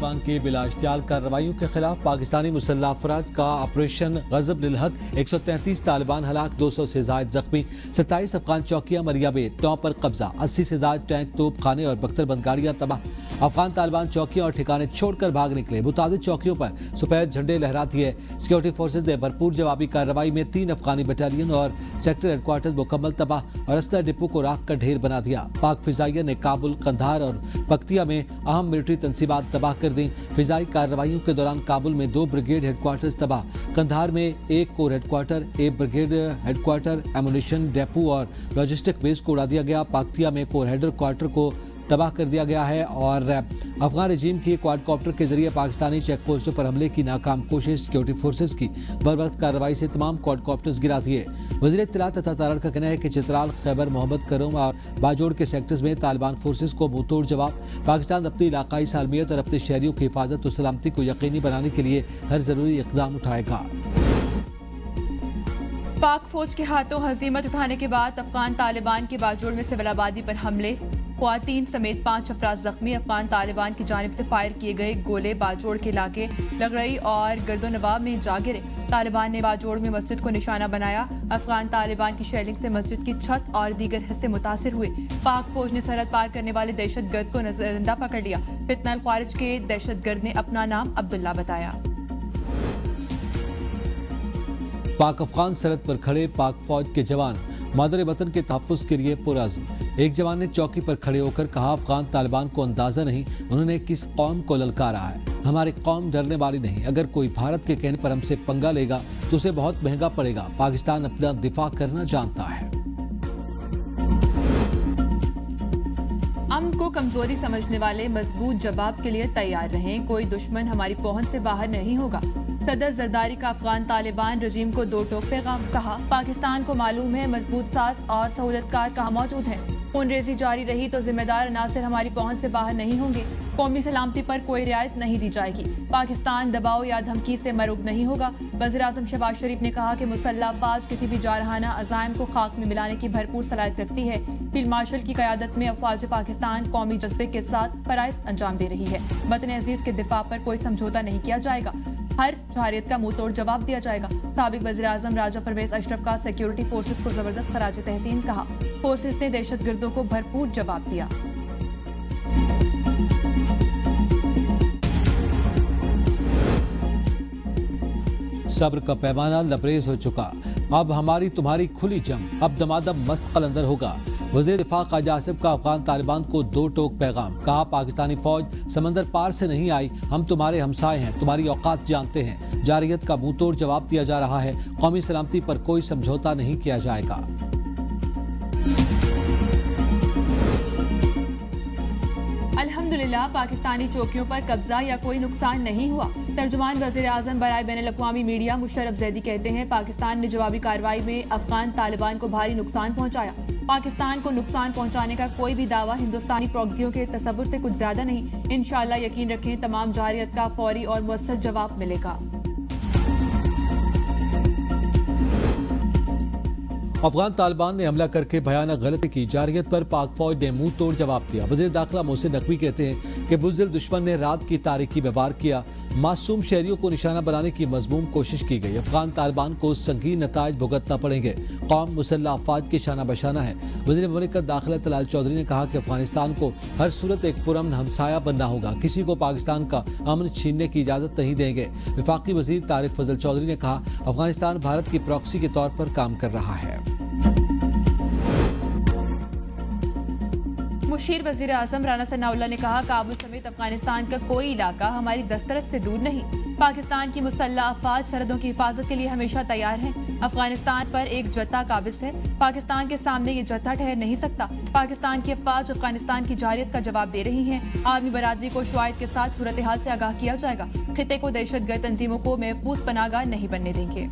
طالبان کی بلا اشتعال کارروائیوں کے خلاف پاکستانی مسلح افواج کا آپریشن غضب للحق 133 طالبان ہلاک، 200 سے زائد زخمی، 27 افغان چوکیاں مریا بیٹ، 9 پر قبضہ، 80 سے زائد ٹینک، توپ خانے اور بختر بند گاڑیاں تباہ۔ افغان طالبان چوکیاں اور ٹھکانے چھوڑ کر بھاگ نکلے، متعدد چوکیوں پر سفید جھنڈے لہرا دیے۔ سیکورٹی فورسز نے بھرپور جوابی کارروائی میں 3 افغانی بٹالین اور سیکٹر ہیڈ کوارٹرز مکمل تباہ اور اسلحہ ڈپو کو راکھ کا ڈھیر بنا دیا۔ پاک فضائیہ نے کابل، قندھار اور پکتیا میں اہم ملٹری تنصیبات تباہ کر دیں۔ فضائی کارروائیوں کے دوران کابل میں 2 بریگیڈ ہیڈ کوارٹرز تباہ، قندھار میں 1 corps headquarters, 1 brigade headquarters, ammunition depot اور لاجسٹک بیس کو اڑا دیا گیا۔ پکتیا میں کور ہیڈ کوارٹر کو تباہ کر دیا گیا ہے اور افغان رجیم کی کوائڈ کاپٹر کے ذریعے پاکستانی چیک پوسٹوں پر حملے کی ناکام کوشش۔ سیکورٹی فورسز کی بروقت کارروائی سے تمام کوائڈ کاپٹرز گرا دیے۔ وزیر اطلاعات عطا تارڑ کا کہنا ہے کہ چترال، خیبر، محمد کرم اور باجوڑ کے سیکٹرز میں طالبان فورسز کو منہ توڑ جواب۔ پاکستان اپنی علاقائی سالمیت اور اپنے شہریوں کی حفاظت و سلامتی کو یقینی بنانے کے لیے ہر ضروری اقدام اٹھائے گا۔ پاک فوج کے ہاتھوں ہزیمت اٹھانے کے بعد افغان طالبان کے باجوڑ میں سول آبادی پر حملے، خواتین سمیت 5 افراد زخمی۔ افغان طالبان کی جانب سے فائر کیے گئے گولے باجوڑ کے علاقے لگڑئی اور گردونواں میں جا گرے۔ طالبان نے باجوڑ میں مسجد کو نشانہ بنایا۔ افغان طالبان کی شیلنگ سے مسجد کی چھت اور دیگر حصے متاثر ہوئے۔ پاک فوج نے سرحد پار کرنے والے دہشت گرد کو نظرندہ پکڑ لیا۔ فتنہ الخوارج کے دہشت گرد نے اپنا نام عبداللہ بتایا۔ پاک افغان سرحد پر کھڑے پاک فوج کے جوان مادر وطن کے تحفظ کے لیے پرعزم۔ ایک جوان نے چوکی پر کھڑے ہو کر کہا، افغان طالبان کو اندازہ نہیں انہوں نے کس قوم کو للکارا ہے۔ ہماری قوم ڈرنے والی نہیں، اگر کوئی بھارت کے کہنے پر ہم سے پنگا لے گا تو اسے بہت مہنگا پڑے گا۔ پاکستان اپنا دفاع کرنا جانتا ہے۔ امن کو کمزوری سمجھنے والے مضبوط جواب کے لیے تیار رہیں، کوئی دشمن ہماری پہنچ سے باہر نہیں ہوگا۔ صدر زرداری کا افغان طالبان رجیم کو 2 ٹوک پیغام، کہا پاکستان کو معلوم ہے مضبوط ساز اور سہولت کار کہاں موجود ہیں۔ خون ریزی جاری رہی تو ذمہ دار عناصر ہماری پہنچ سے باہر نہیں ہوں گے۔ قومی سلامتی پر کوئی رعایت نہیں دی جائے گی۔ پاکستان دباؤ یا دھمکی سے مرعوب نہیں ہوگا۔ وزیر اعظم شہباز شریف نے کہا کہ مسلح افواج کسی بھی جارحانہ عزائم کو خاک میں ملانے کی بھرپور صلاحیت رکھتی ہے۔ فیلڈ مارشل کی قیادت میں افواج پاکستان قومی جذبے کے ساتھ فرائض انجام دے رہی ہے۔ وطن عزیز کے دفاع پر کوئی سمجھوتہ نہیں کیا جائے گا، ہر جارحیت کا منہ توڑ جواب دیا جائے گا۔ سابق وزیر اعظم راجہ پرویز اشرف کا سیکیورٹی فورسز کو زبردست خراج تحسین، کہا فورسز نے دہشت گردوں کو بھرپور جواب دیا۔ صبر کا پیمانہ لبریز ہو چکا، اب ہماری تمہاری کھلی جنگ، اب دمادم مست قلندر ہوگا۔ وزیر دفاع خواجہ آصف کا افغان طالبان کو 2 ٹوک پیغام، کہا پاکستانی فوج سمندر پار سے نہیں آئی، ہم تمہارے ہمسائے ہیں، تمہاری اوقات جانتے ہیں۔ جارحیت کا منہ توڑ جواب دیا جا رہا ہے، قومی سلامتی پر کوئی سمجھوتہ نہیں کیا جائے گا۔ الحمدللہ پاکستانی چوکیوں پر قبضہ یا کوئی نقصان نہیں ہوا۔ ترجمان وزیر اعظم برائے بین الاقوامی میڈیا مشرف زیدی کہتے ہیں، پاکستان نے جوابی کارروائی میں افغان طالبان کو بھاری نقصان پہنچایا۔ پاکستان کو نقصان پہنچانے کا کوئی بھی دعویٰ ہندوستانی پروکسیوں کے تصور سے کچھ زیادہ نہیں۔ انشاءاللہ یقین رکھیں تمام جارحیت کا فوری اور مؤثر جواب ملے گا۔ افغان طالبان نے حملہ کر کے بھیانک غلطی کی، جارحیت پر پاک فوج نے منہ توڑ جواب دیا۔ وزیر داخلہ محسن نقوی کہتے ہیں کہ بزدل دشمن نے رات کی تاریکی میں وار کیا، معصوم شہریوں کو نشانہ بنانے کی مذموم کوشش کی گئی۔ افغان طالبان کو سنگین نتائج بھگتنا پڑیں گے، قوم مسلح افواج کے شانہ بشانہ ہے۔ وزیر مملکت داخلہ طلال چودھری نے کہا کہ افغانستان کو ہر صورت ایک پرامن ہمسایہ بننا ہوگا، کسی کو پاکستان کا امن چھیننے کی اجازت نہیں دیں گے۔ وفاقی وزیر طارق فضل چودھری نے کہا افغانستان بھارت کی پراکسی کے طور پر کام کر رہا ہے۔ مشیر وزیر اعظم رانا ثناء اللہ نے کہا کابل سمیت افغانستان کا کوئی علاقہ ہماری دسترس سے دور نہیں۔ پاکستان کی مسلح افواج سرحدوں کی حفاظت کے لیے ہمیشہ تیار ہیں۔ افغانستان پر ایک جتھا قابض ہے، پاکستان کے سامنے یہ جتھا ٹھہر نہیں سکتا۔ پاکستان کی افواج افغانستان کی جارحیت کا جواب دے رہی ہیں۔ عالمی برادری کو شواہد کے ساتھ صورتحال سے آگاہ کیا جائے گا۔ خطے کو دہشت گرد تنظیموں کو محفوظ پناہ گاہ نہیں بننے دیں گے۔